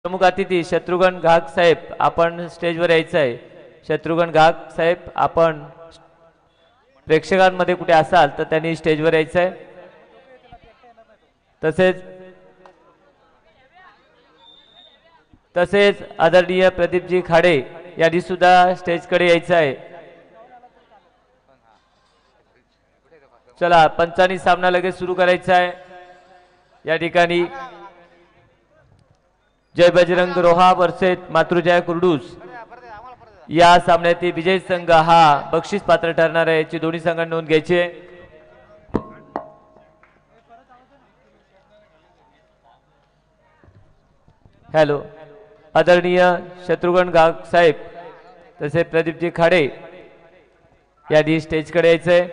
प्रमुख अतिथी शत्रुघ्न घाग साहेब आपण स्टेजवर यायचं आहे। शत्रुघ्न घाग साहेब आपण प्रेक्षकांमध्ये कुठे असाल तर त्यांनी स्टेजवर यायचं आहे। तसेच आदरणीय प्रदीपजी खाडे यांनी सुद्धा स्टेजकडे यायचं आहे। चला पंचांनी सामना लगेच सुरू करायचा आहे। या ठिकाणी जय बजरंग रोहा वर्सेस मातृजय कुर्डूस या सामन्यातील विजय संघ हा बक्षीस पात्र ठरणार आहे। याची दोन्ही संघांनी नोंद घ्यायची आहे। हॅलो आदरणीय शत्रुघ्न घाग साहेब तसे प्रदीपजी खाडे यांनी स्टेजकडे यायचंय।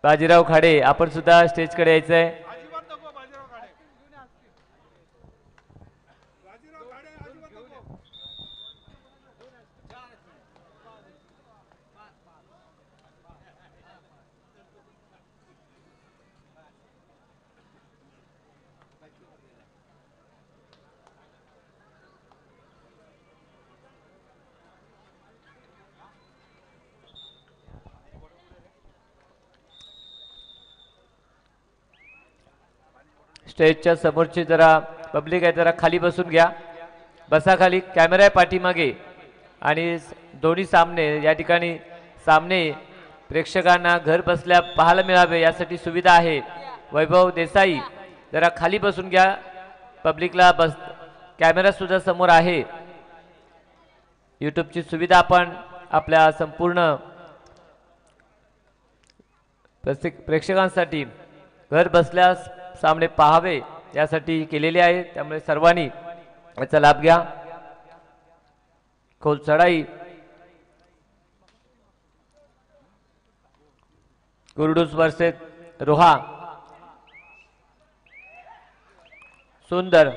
बाजीराव खाडे आपण सुद्धा स्टेजकडे यायचंय। स्टेजच्या समोरची जरा पब्लिक आहे जरा खाली बसून घ्या। बसा खाली। कॅमेरा आहे पाठीमागे आणि दोन्ही सामने या ठिकाणी सामने प्रेक्षकांना घर बसल्या पाहायला मिळावे यासाठी सुविधा आहे। वैभव देसाई जरा खाली बसून घ्या। पब्लिकला बस कॅमेरा सुद्धा समोर आहे। यूट्यूबची सुविधा आपण आपल्या संपूर्ण प्रेक्षकांसाठी घर बसल्या सामने पाहावे यासाठी केलेले आहे। त्यामुळे सर्वांनी याचा लाभ घ्या। खोल चढाई कुर्डूस वर्सेस रोहा सुंदर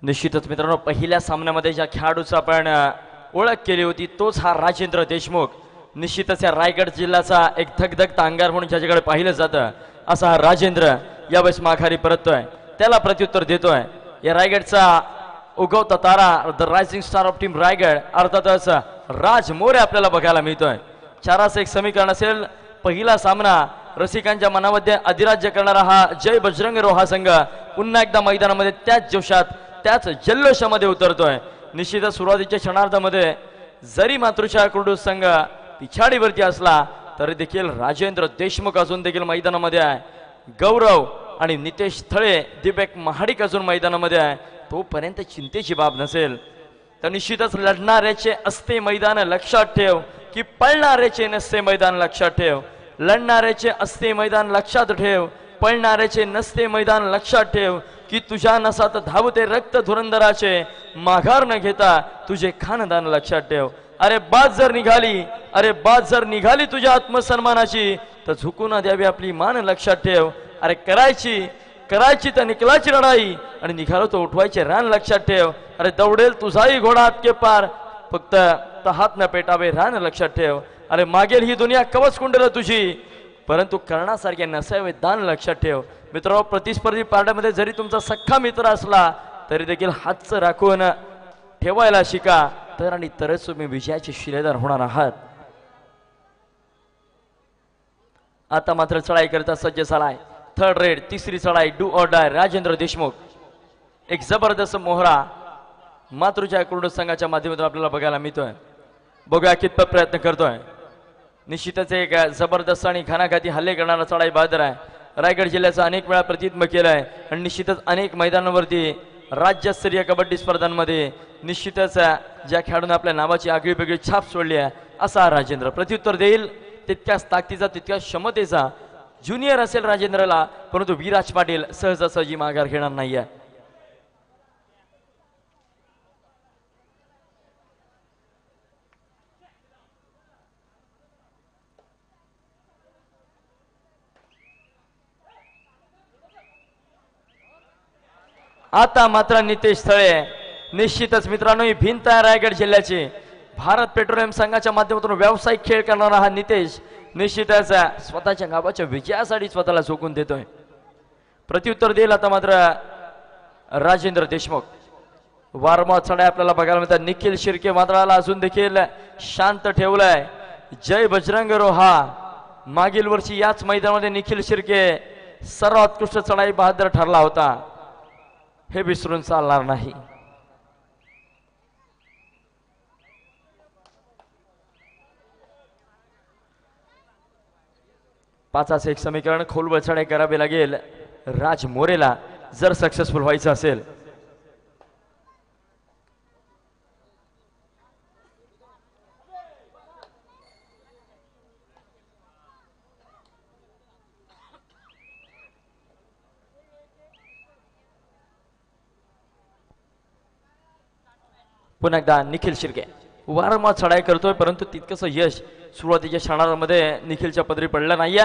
निश्चितच मित्रांनो पहिल्या सामन्यामध्ये ज्या खेळाडूचा आपण ओळख केली होती तोच हा राजेंद्र देशमुख। निश्चितच या रायगड जिल्ह्याचा एक धगधगता अंगार म्हणून ज्याच्याकडे पाहिलं जातं असा हा राजेंद्र यावेळेस माघारी परततोय। त्याला प्रत्युत्तर देतोय या रायगडचा उगवता तारा the rising star of team Raigad अर्थातच राज मोरे आपल्याला बघायला मिळतोय। 4-1 समीकरण असेल। पहिला सामना रसिकांच्या मनामध्ये अधिराज्य करणारा हा जय बजरंग रोहा संघ पुन्हा एकदा मैदानामध्ये त्याच जोशात त्याच जल्लोषामध्ये उतरतोय। निश्चितच सुरुवातीच्या क्षणार्धामध्ये जरी मातृशा कुर्डूस संघ पिछाडीवरती असला तरी देखील राजेंद्र देशमुख अजून देखील मैदानामध्ये आहे। गौरव आणि नितेश थळे दीपक महाडिक अजून मैदानामध्ये आहे। तोपर्यंत चिंतेची बाब नसेल तर निश्चितच लढणाऱ्याचे असते मैदान लक्षात ठेव की पळणाऱ्याचे नसते मैदान लक्षात ठेव। लढणाऱ्याचे असते मैदान लक्षात ठेव पळणाऱ्याचे नसते मैदान लक्षात ठेव की तुझ्या नसात धावते रक्त धुरंधराचे माघार न घेता तुझे खानदान लक्षात ठेव। अरे बाज जर निघाली तुझ्या आत्मसन्मानाची तर झुकू न द्यावी आपली मान लक्षात ठेव। अरे करायची तर निकलाची लढाई आणि निघालो तो उठवायचे रान लक्षात ठेव। अरे दौडेल तुझाही घोडा अटके पार फक्त हात न पेटावे रान लक्षात ठेव। अरे मागेल ही दुनिया कवच कुंडल तुझी परंतु कर्णासारखे नसावे दान लक्षात ठेव। मित्रांनो प्रतिस्पर्धी पारड्यामध्ये जरी तुमचा सख्खा मित्र असला तरी देखील हातचं राखून ठेवायला शिका, तर आणि तरच तुम्ही विजयाचे शिलेदार होणार आहात. आता मात्र चढाई करता सज्ज झालाय थर्ड रेड. तिसरी चढाई do or die Rajendra Deshmukh. एक जबरदस्त मोहरा मातृच्या कुरुड संघाच्या माध्यमातून आपल्याला बघायला मिळतोय. बघूया कितपत प्रयत्न करतोय. निश्चितच एक जबरदस्त आणि घणाघाती हल्ले करणारा चढाई बहादर आहे. रायगड जिल्ह्याचा अनेक वेळा प्रतिनिधित्व केलंय आणि निश्चितच अनेक मैदानावरती राज्यस्तरीय कबड्डी स्पर्धांमध्ये निश्चितच ज्या खेळाडूने आपल्या नावाची आगळी वेगळी छाप सोडली आहे असा राजेंद्र प्रत्युत्तर देईल. तितक्याच ताकदीचा तितक्याच क्षमतेचा ज्युनियर असेल राजेंद्रला, परंतु विराज पाटील सहजासहजी माघार घेणार नाहीये. आता मात्र नितेश थळे. निश्चितच मित्रांनो ही भिंत आहे रायगड जिल्ह्याची. भारत पेट्रोलियम संघाच्या माध्यमातून व्यावसायिक खेळ करणारा हा नितेश निश्चितच स्वतःच्या गावाच्या विजयासाठी स्वतःला झोकून देतोय. प्रत्युत्तर देईल आता मात्र राजेंद्र देशमुख. वारंवार चढाई आपल्याला बघायला मिळतात. निखिल शिर्के वादळाला अजून देखील शांत ठेवलाय. जय बजरंग रोहा. मागील वर्षी याच मैदानामध्ये निखिल शिर्के सर्वोत्कृष्ट चढाई बहादर ठरला होता. हे विसरून चालणार नाही. 5-1 समीकरण खोलवर चढाई करावी लागेल राज मोरेला जर सक्सेसफुल व्हायचं असेल. पुन्हा एकदा निखिल शिर्के वारंवार चढाई करतोय, परंतु तितकंसं यश सुरुवातीच्या क्षणांमध्ये निखिलच्या पदरी पडलं नाहीये.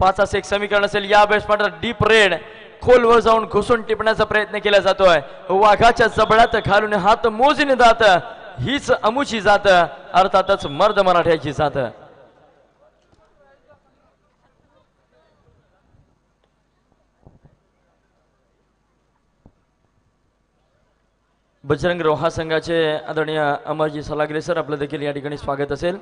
5-1 समीकरण असेल. या वेळेस मात्र डीप रेड खोलवर जाऊन घुसून टिपण्याचा प्रयत्न केला जातोय. वाघाच्या जबड्यात घालून हात मोजून जात हीच अमुची जात, अर्थातच मर्द मराठ्याची जात. बजरंग रोहा संघाचे आदरणीय अमरजी सलागरे सर आपलं देखील या ठिकाणी स्वागत असेल.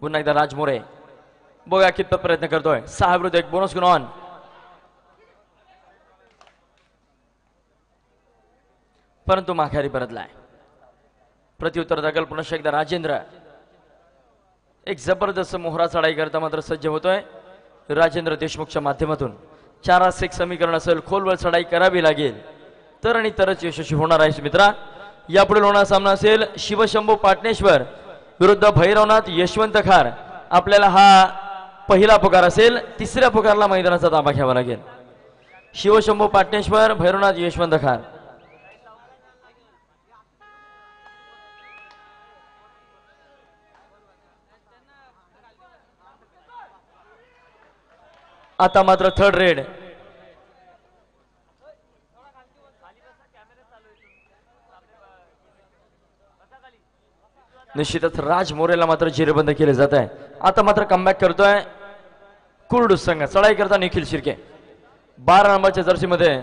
पुन्हा एकदा राज मोरे बघा कितपत प्रयत्न करतोय. 6-1 बोनस गुण ऑन. परंतु माघारी परतलाय. प्रत्युत्तर दाखल पुन्हा एकदा राजेंद्र एक जबरदस्त मोहरा चढाई करता मात्र सज्ज होतोय राजेंद्र देशमुखच्या माध्यमातून. 4-1 समीकरण असेल. खोलवर चढाई करावी लागेल तर आणि तरच यशस्वी होणार आहे मित्रा. यापुढे होणारा सामना असेल शिवशंभू पाटणेश्वर विरुद्ध भैरवनाथ यशवंत खार. आपल्याला हा पहिला पुकार असेल. तिसऱ्या पुकारला मैदानाचा ताबा घ्यावा लागेल. शिवशंभू पाटणेश्वर भैरवनाथ यशवंत खार. आता मात्र थर्ड रेड. निश्चितच राज मोरेला मात्र जिरेबंद केले जात आहे. आता मात्र कमबॅक करतोय कुर्डू संघ. चढाई करता निखिल शिर्के 12 नंबरच्या जर्सी मध्ये.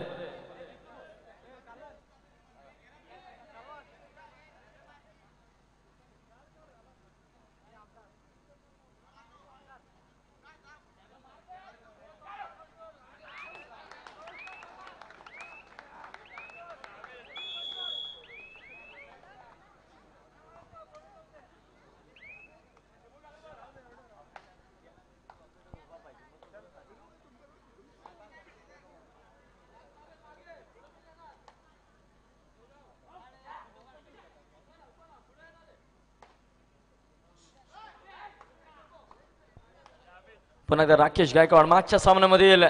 पुन्हा एकदा राकेश गायकवाड मागच्या सामन्यामधील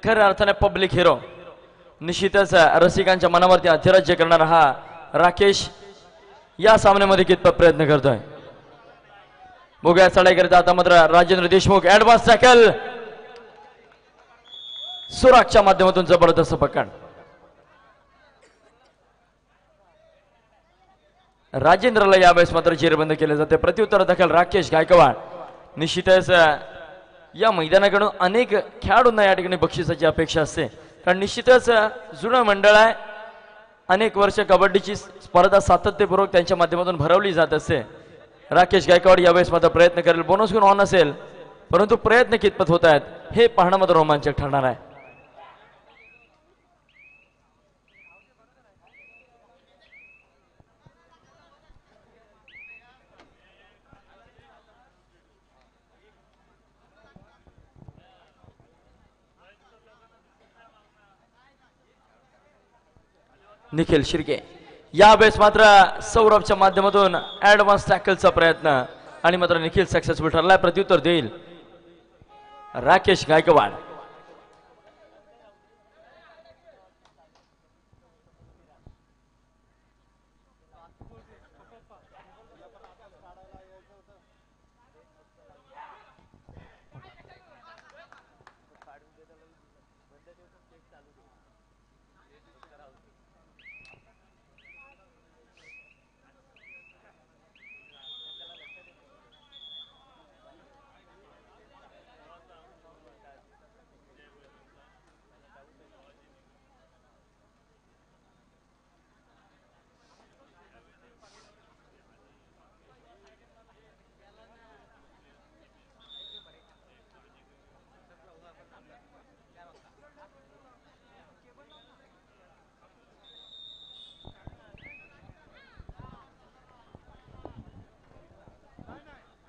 खऱ्या अर्थाने पब्लिक हिरो. निश्चितच रसिकांच्या मनावरती अधिराज्य करणारा हा राकेश या सामन्यामध्ये कितपत प्रयत्न करतोय. बघूया चढाई करता आता मात्र राजेंद्र देशमुख. ऍडव्हान्स टॅकल सुरागच्या माध्यमातून जबरदस्त पकड. राजेंद्रला यावेळेस मात्र जेरबंद केले जाते. प्रत्युत्तर दाखल राकेश गायकवाड. निश्चितच या मैदानाकडून अनेक खेळाडूंना या ठिकाणी बक्षिसाची अपेक्षा असते, कारण निश्चितच जुनं मंडळ आहे. अनेक वर्ष कबड्डीची स्पर्धा सातत्यपूर्वक त्यांच्या माध्यमातून भरवली जात असते. राकेश गायकवाड यावेळेस मात्र प्रयत्न करेल. बोनस गुण ऑन असेल, परंतु प्रयत्न कितपत होत आहेत हे पाहणं मात्र रोमांचक ठरणार आहे. निखिल शिर्के यावेळेस मात्र सौरभच्या माध्यमातून ऍडव्हान्स टॅकलचा प्रयत्न आणि मात्र निखिल सक्सेसफुल ठरलाय. प्रत्युत्तर देईल राकेश गायकवाड.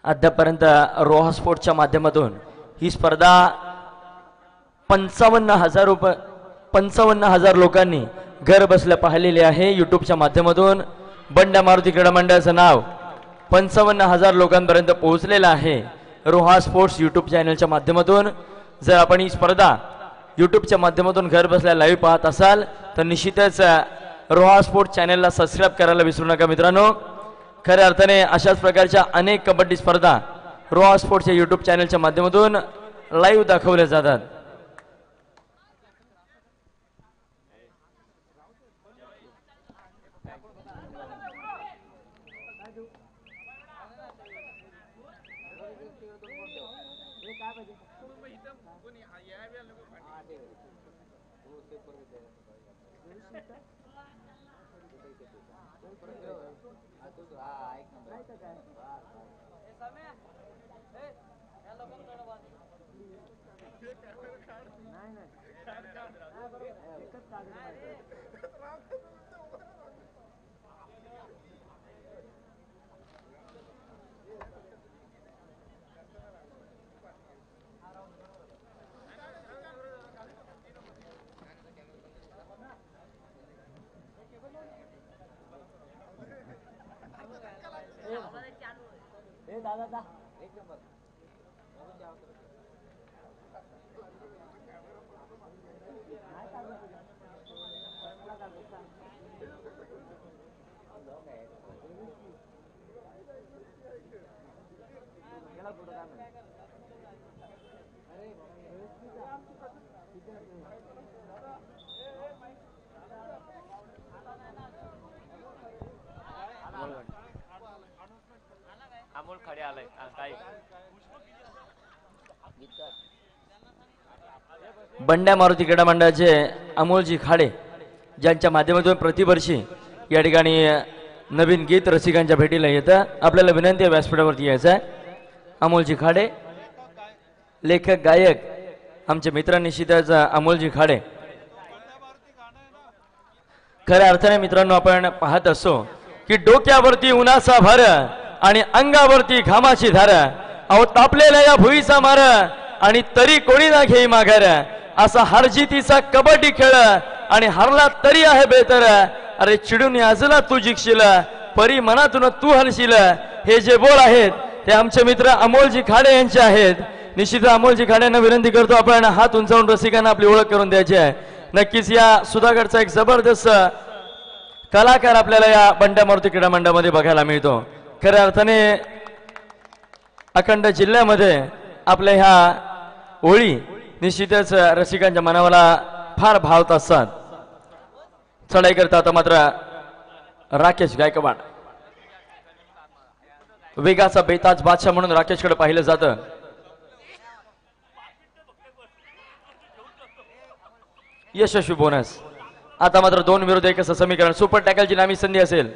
अद्यापर्यंत रोहा स्पोर्ट्सच्या माध्यमातून ही स्पर्धा 55,000 लोकांनी घर बसल्या पाहिलेली आहे. युट्यूबच्या माध्यमातून बंड्या मारुती क्रीडा मंडळाचं नाव 55,000 लोकांपर्यंत पोहोचलेलं आहे रोहा स्पोर्ट्स युट्यूब चॅनलच्या माध्यमातून. जर आपण ही स्पर्धा युट्यूबच्या माध्यमातून घर बसल्या लाईव्ह पाहत असाल तर निश्चितच रोहा स्पोर्ट्स चॅनलला सबस्क्राईब करायला विसरू नका मित्रांनो. खऱ्या अर्थाने अशाच प्रकारच्या अनेक कबड्डी स्पर्धा रोहा स्पोर्ट्सच्या युट्यूब चॅनलच्या माध्यमातून लाईव्ह दाखवल्या जातात. अमोल खडे आलाय काय बंड्या मारुती क्रीडा मंडळाचे अमोलजी खाडे ज्यांच्या माध्यमातून प्रतिवर्षी या ठिकाणी नवीन गीत रसिकांच्या भेटीला येतं. आपल्याला विनंती आहे व्यासपीठावरती यायचं आहे. अमोलजी खाडे लेखक गायक आमचे मित्र निश्चितच अमोलजी खाडे. खऱ्या अर्थाने मित्रांनो आपण पाहत असतो की डोक्यावरती उन्हाचा भार आणि अंगावरती घामाची धार, अहो तापलेल्या या भुईचा मार आणि तरी कोणी ना घेई माघार, असा हरजितीचा कबड्डी खेळ आणि हरला तरी आहे बेहतर. अरे चिडून याजला तू जिंकशील, परी मनातून तू हलशील. हे जे बोल आहेत ते आमचे मित्र अमोलजी खाडे यांचे आहेत. निश्चित अमोलजी खाडेंना विनंती करतो आपण हात उंचावून रसिकांना आपली ओळख करून द्यायची आहे. नक्कीच या सुधागडचा एक जबरदस्त कलाकार आपल्याला या बंड्या मारुती क्रीडा मंडळामध्ये बघायला मिळतो. खऱ्या अर्थाने अखंड जिल्ह्यामध्ये आपल्या ह्या ओळी निश्चितच रसिकांच्या मनाला फार भावत असतात. चढाई करता आता मात्र राकेश गायकवाड, वेगाचा बेताज बादशाह म्हणून राकेशकडे पाहिलं जातं. यशस्वी बोनस. आता मात्र 2 विरुद्ध 1 असं समीकरण. सुपर टॅकलची नामी संधी असेल.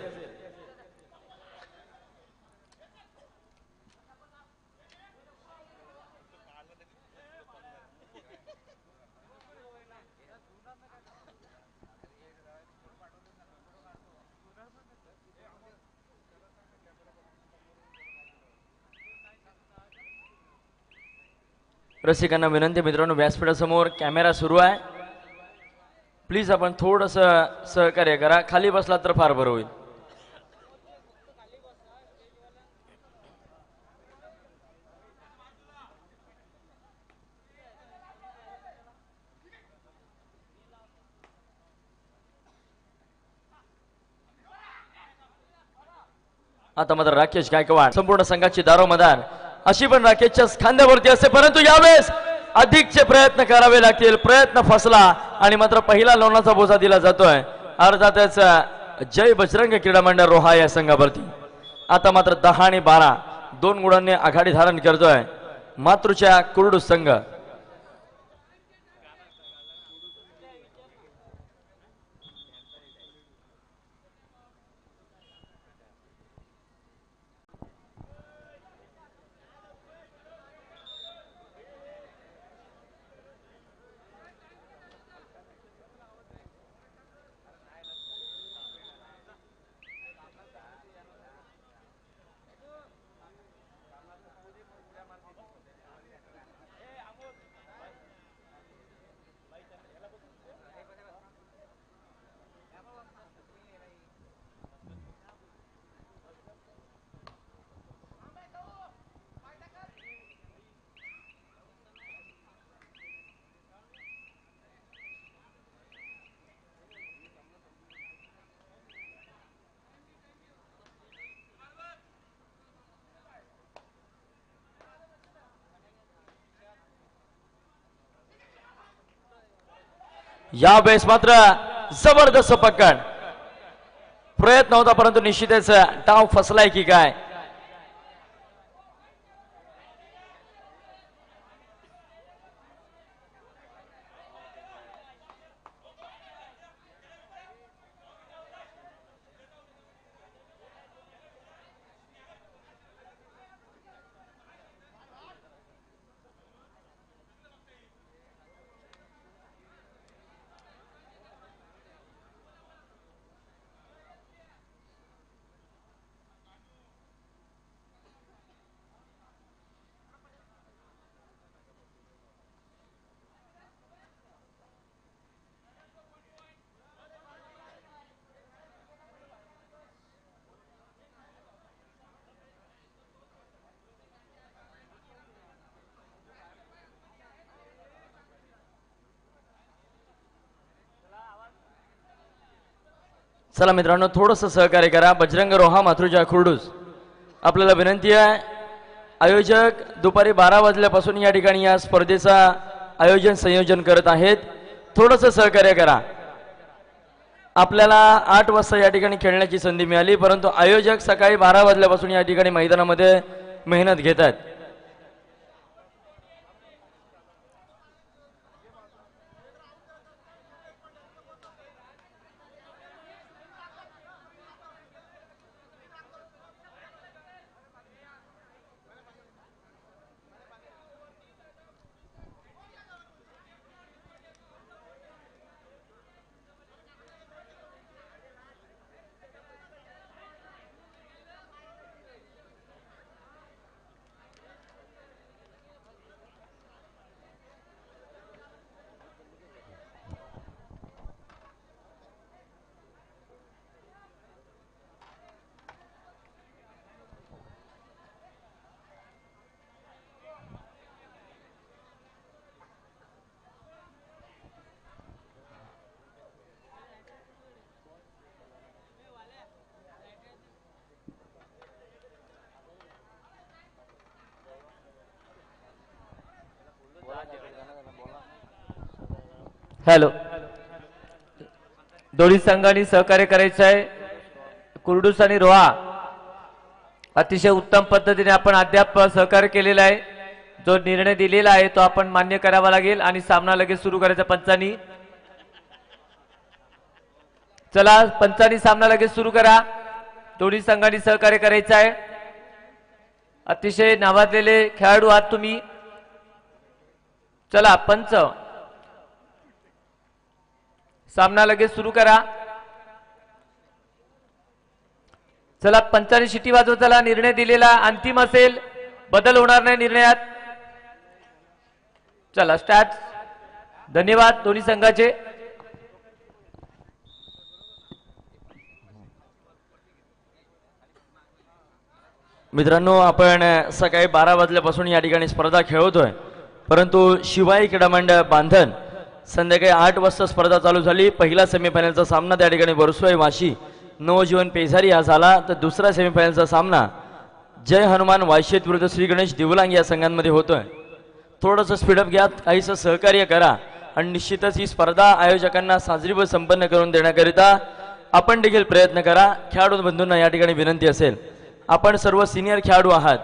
रसिकांना विनंती मित्रांनो, व्यासपीठासमोर कॅमेरा सुरू आहे. प्लीज आपण थोडस सहकार्य करा. खाली बसलात तर फार बरं होईल. आता मात्र राकेश गायकवाड संपूर्ण संघाची दारोमदार अशी पण राकेशच्या खांद्यावरती असते, परंतु यावेळेस अधिकचे प्रयत्न करावे लागतील. प्रयत्न फसला आणि मात्र पहिला लोणाचा बोजा दिला जातोय. अर्थातच जय बजरंग क्रीडा मंडळ रोहा या संघावरती. आता मात्र 10 आणि 12 2 गुणांनी आघाडी धारण करतोय मातृच्या कुर्डू संघ. यावेळेस मात्र जबरदस्त पकड. प्रयत्न होता परंतु निश्चितच डाव फसलाय की काय. चला मित्रांनो, थोडंसं सहकार्य करा. बजरंग रोहा मातृजा खुर्डूस, आपल्याला विनंती आहे. आयोजक दुपारी 12 वाजल्यापासून या ठिकाणी या स्पर्धेचा आयोजन संयोजन करत आहेत. थोडंसं सहकार्य करा. आपल्याला 8 वाजता या ठिकाणी खेळण्याची संधी मिळाली, परंतु आयोजक सकाळी 12 वाजल्यापासून या ठिकाणी मैदानामध्ये मेहनत घेत आहेत. हॅलो, दोन्ही संघांनी सहकार्य करायचं आहे. कुर्डूस आणि रोहा अतिशय उत्तम पद्धतीने आपण अद्याप सहकार्य केलेला आहे. जो निर्णय दिलेला आहे तो आपण मान्य करावा लागेल आणि सामना लगेच सुरू करायचा पंचांनी. चला पंचांनी सामना लगेच सुरू करा. दोन्ही संघांनी सहकार्य करायचं आहे. अतिशय नावाजलेले खेळाडू आहात तुम्ही. चला पंच सामना लगेच सुरू करा. चला पंचांनी शिटी वाजव. चला निर्णय दिलेला अंतिम असेल, बदल होणार नाही निर्णयात. चला स्टार्ट. धन्यवाद दोन्ही संघाचे. मित्रांनो, आपण सकाळी 12 वाजल्यापासून या ठिकाणी स्पर्धा खेळवतोय, परंतु शिवाई क्रीडा मंडळ बांधण संध्याकाळी 8 वाजता स्पर्धा चालू झाली. पहिला सेमीफायनलचा सामना त्या ठिकाणी वर्सोई वाशी नवजीवन पेझारी हा झाला, तर दुसरा सेमीफायनलचा सामना जय हनुमान वायशेत विरुद्ध श्री गणेश दिवलांग या संघांमध्ये होतोय. थोडंसं स्पीडअप घ्या, काहीसं सहकार्य करा आणि निश्चितच ही स्पर्धा आयोजकांना साजरी व संपन्न करून देण्याकरिता आपण देखील प्रयत्न करा. खेळाडू बंधूंना या ठिकाणी विनंती असेल, आपण सर्व सिनियर खेळाडू आहात.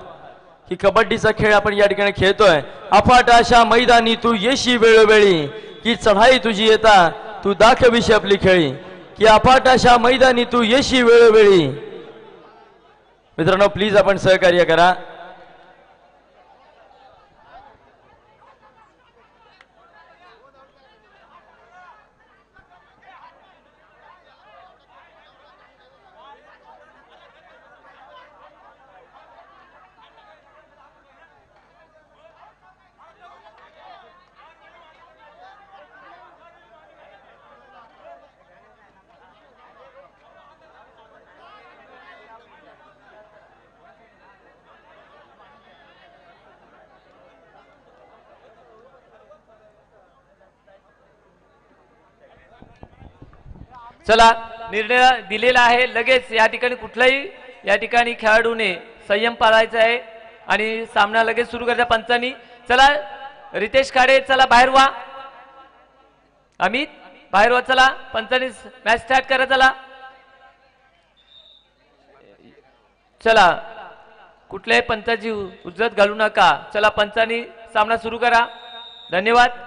ही कबड्डीचा खेळ आपण या ठिकाणी खेळतोय. अफाट अशा मैदानी तू येशी वेळोवेळी, की चढाई तुझी येता तू दाखविशी आपली खेळी, की अफाट अशा मैदानी तू येशी वेळोवेळी. मित्रांनो प्लीज आपण सहकार्य करा. चला निर्णय दिलेला आहे. लगेच या ठिकाणी कुठलाही या ठिकाणी खेळाडूने संयम पाळायचा आहे आणि सामना लगेच सुरू करायचा पंचांनी. चला रितेश खाडे चला बाहेर व्हा. अमित बाहेर व्हा. चला पंचांनी मॅच स्टार्ट करा. चला चला कुठल्याही पंचाची उज्जत घालू नका. चला पंचांनी सामना सुरू करा. धन्यवाद.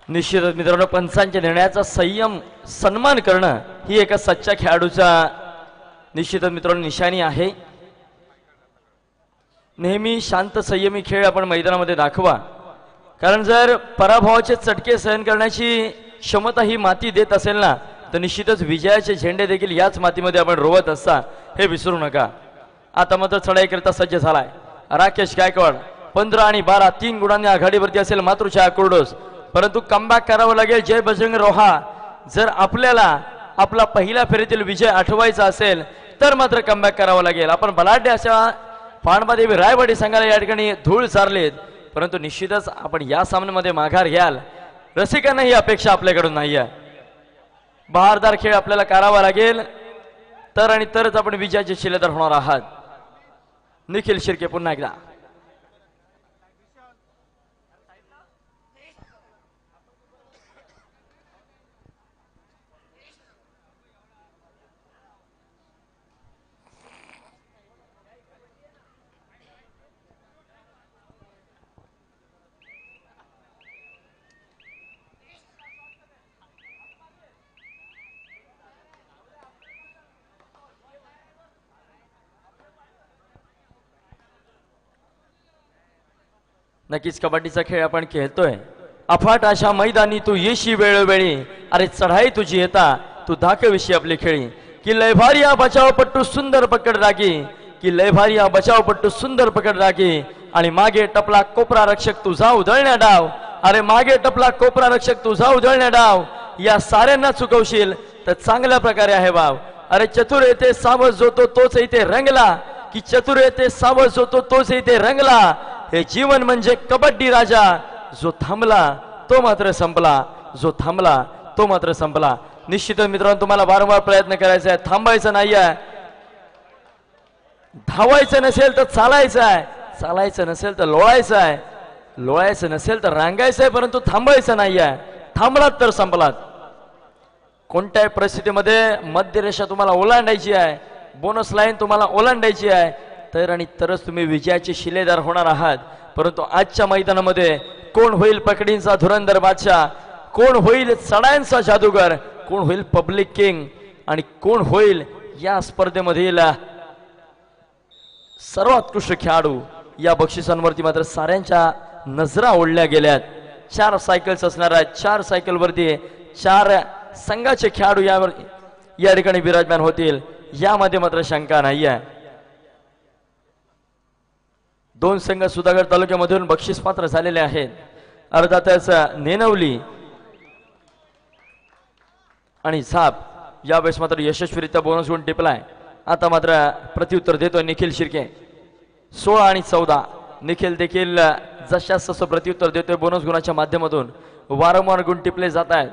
निश्चितच मित्रांनो, पंचांच्या निर्णयाचा संयम सन्मान करणं ही एका सच्च्या खेळाडूचा निश्चितच मित्रांनो निशाणी आहे. नेहमी शांत संयमी खेळ आपण मैदानामध्ये दाखवा, कारण जर पराभवाचे चटके सहन करण्याची क्षमता ही माती देत असेल ना, तर निश्चितच विजयाचे झेंडे देखील याच मातीमध्ये आपण रोवत असता, हे विसरू नका. आता मात्र चढाईकरिता सज्ज झालाय राकेश गायकवाड. 15 आणि 12 3 गुणांनी आघाडीवरती असेल मातृछाया कुर्डूस, परंतु कमबॅक करावं लागेल जय बजरंग रोहा. जर आपल्याला आपला पहिल्या फेरीतील विजय आठवायचा असेल तर मात्र कमबॅक करावं लागेल. आपण बलाढ्य अशा पांडवादेवी रायवाडी संघाला या ठिकाणी धूळ सारलेत, परंतु निश्चितच आपण या सामन्यामध्ये माघार घ्याल. रसिकांना ही अपेक्षा आपल्याकडून नाही आहे. बहारदार खेळ आपल्याला करावा लागेल, तर आणि तरच आपण विजयाचे शिलेदार होणार आहात. निखिल शिर्के पुन्हा एकदा. नक्कीच कबड्डीचा खेळ आपण खेळतोय. अफाट अशा मैदानी तू येशी वेळोवेळी, अरे चढाई तुझी येता तू धाकविशी आपली खेळी, की लय भारी हा बचाव पट्टू सुंदर पकड राखी, की लय भारी हा बचाव पट्टू सुंदर पकड राखी. आणि मागे टपला कोपरा रक्षक तुझा उधळण्या डाव, अरे मागे टपला कोपरा रक्षक तुझा उधळण्या डाव. या साऱ्यांना चुकवशील तर चांगल्या प्रकारे आहे वाव. अरे चतुर येते सावध जो तो तोच इथे रंगला, की चतुर येते सावध जो तो तोच इथे रंगला. हे जीवन म्हणजे कबड्डी राजा, जो थांबला तो मात्र संपला, जो थांबला तो मात्र संपला. निश्चितच मित्रांनो तुम्हाला वारंवार प्रयत्न करायचा आहे, थांबायचं नाहीये. धावायचं नसेल तर चालायचं आहे, चालायचं नसेल तर लोळायचं आहे, लोळायचं नसेल तर रांगायचं आहे, परंतु थांबायचं नाही आहे. थांबलात तर संपलात. कोणत्याही परिस्थितीमध्ये मध्यरेषा तुम्हाला ओलांडायची आहे, बोनस लाईन तुम्हाला ओलांडायची आहे, तर आणि तरच तुम्ही विजयाचे शिलेदार होणार आहात. परंतु आजच्या मैदानामध्ये कोण होईल पकडींचा धुरंधर बादशाह, कोण होईल चढायांचा जादूगर, कोण होईल पब्लिक किंग आणि कोण होईल या स्पर्धेमधील सर्वोत्कृष्ट खेळाडू, या बक्षिसांवरती मात्र साऱ्यांच्या नजरा ओढल्या गेल्यात. 4 सायकल्स असणार आहेत. 4 सायकलवरती 4 संघाचे खेळाडू या ठिकाणी विराजमान होतील, यामध्ये मात्र शंका नाही आहे. 2 संघ सुधागड तालुक्यामधून बक्षीस पात्र झालेले आहेत. अर्थातच नेनवली आणि झाप यावेळेस मात्र यशस्वीरित्या बोनस गुण टिपलाय. आता मात्र प्रत्युत्तर देतोय निखिल शिर्के. 16 आणि 14 निखिल देखील जशास तसं प्रत्युत्तर देतोय. बोनस गुणाच्या माध्यमातून वारंवार गुण टिपले जात आहेत.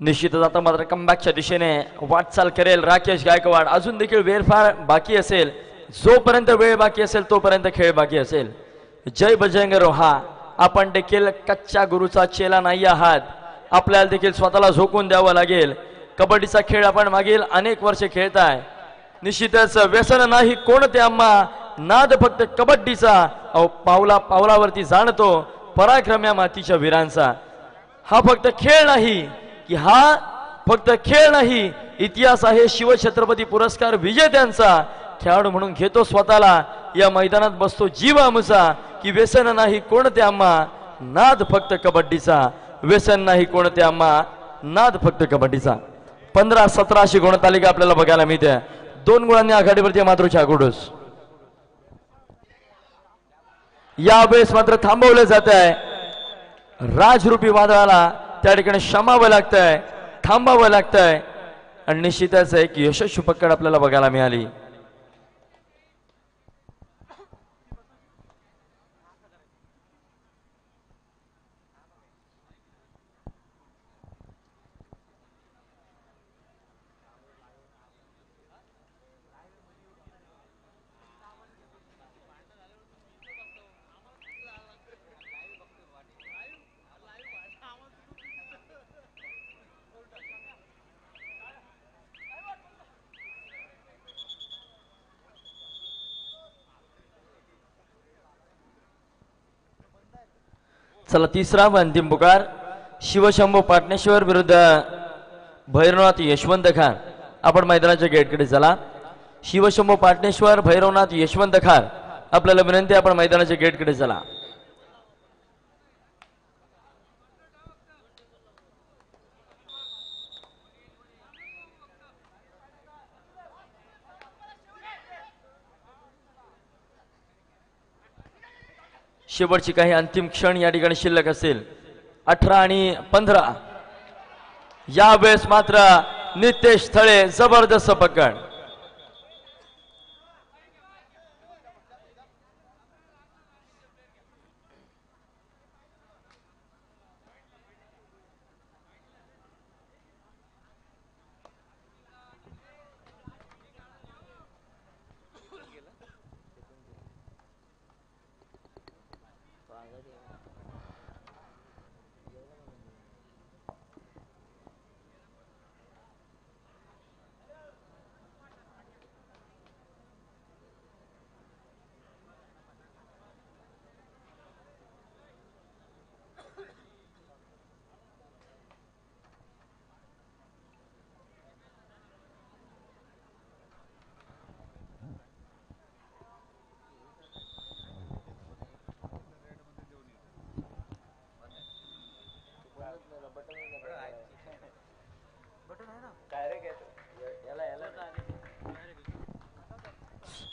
निश्चितच आता मात्र कमबॅकच्या दिशेने वाटचाल करेल राकेश गायकवाड. अजून देखील वेळ फार बाकी असेल. जोपर्यंत वेळ बाकी असेल तोपर्यंत खेळ बाकी असेल. जय बजरंग रोहा. आपण देखील कच्च्या गुरुचा चेला नाही आहात. आपल्याला देखील स्वतःला झोकून द्यावं लागेल. कबड्डीचा खेळ आपण मागील अनेक वर्षे खेळताय. निश्चितच व्यसन नाही कोणते आम्हा, नाद फक्त कबड्डीचा. अहो पावला पावलावरती जाणतो पराक्रम्या मातीच्या वीरांचा. हा फक्त खेळ नाही की हा फक्त खेळ नाही, इतिहास आहे शिवछत्रपती पुरस्कार विजेत्यांचा. खेळाडू म्हणून घेतो स्वतःला या मैदानात बसतो जीव आमचा, की व्यसन नाही कोणते आम्हा, नाद फक्त कबड्डीचा. व्यसन नाही कोणते आम्हा, नाद फक्त कबड्डीचा. 15-17 अशी गुणतालिका आपल्याला बघायला मिळते. 2 गुणांनी आघाडीवरती मातृच्या गुडूस. यावेळेस मात्र थांबवलं जात आहे. राजरूपी वादळाला त्या ठिकाणी शमावं लागतंय, थांबावं लागतंय आणि निश्चितच एक यशस्वी पकड आपल्याला बघायला मिळाली. चला तिसरा व अंतिम पुकार. शिवशंभू पाटणेश्वर विरुद्ध भैरवनाथ यशवंत खान. आपण मैदानाच्या गेटकडे चला. शिवशंभू पाटणेश्वर, भैरवनाथ यशवंत खान, आपल्याला विनंती आपण मैदानाच्या गेटकडे चला. शेवटची काही अंतिम क्षण या ठिकाणी शिल्लक असेल. 18 आणि 15. यावेळेस मात्र नितेश थळे जबरदस्त पकड.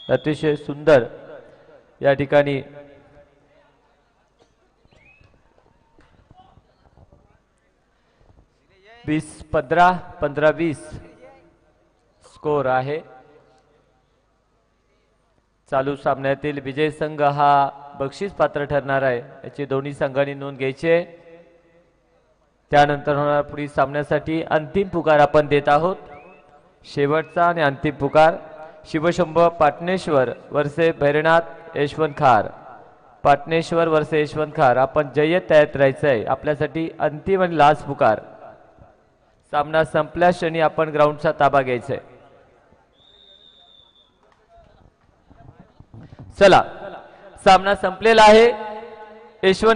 अतिशय सुंदर या ठिकाणी वीस 15-15-20 स्कोर आहे. चालू सामन्यातील विजय संघ हा बक्षीस पात्र ठरणार आहे, याची दोन्ही संघांनी नोंद घ्यायची आहे. त्यानंतर होणार पुढील सामन्यासाठी अंतिम पुकार आपण देत आहोत. शेवटचा आणि अंतिम पुकार शिवशंभ पाटणेश्वर वर्से भैरनाथ यशवंत खार. पाटणेश्वर वर्से यशवंत खार, आपण जय्यत तयार राहायचं आहे. आपल्यासाठी अंतिम आणि लास्ट पुकार. सामना संपल्या क्षणी आपण ग्राउंडचा ताबा घ्यायचा आहे. चला, सामना संपलेला आहे. यशवंत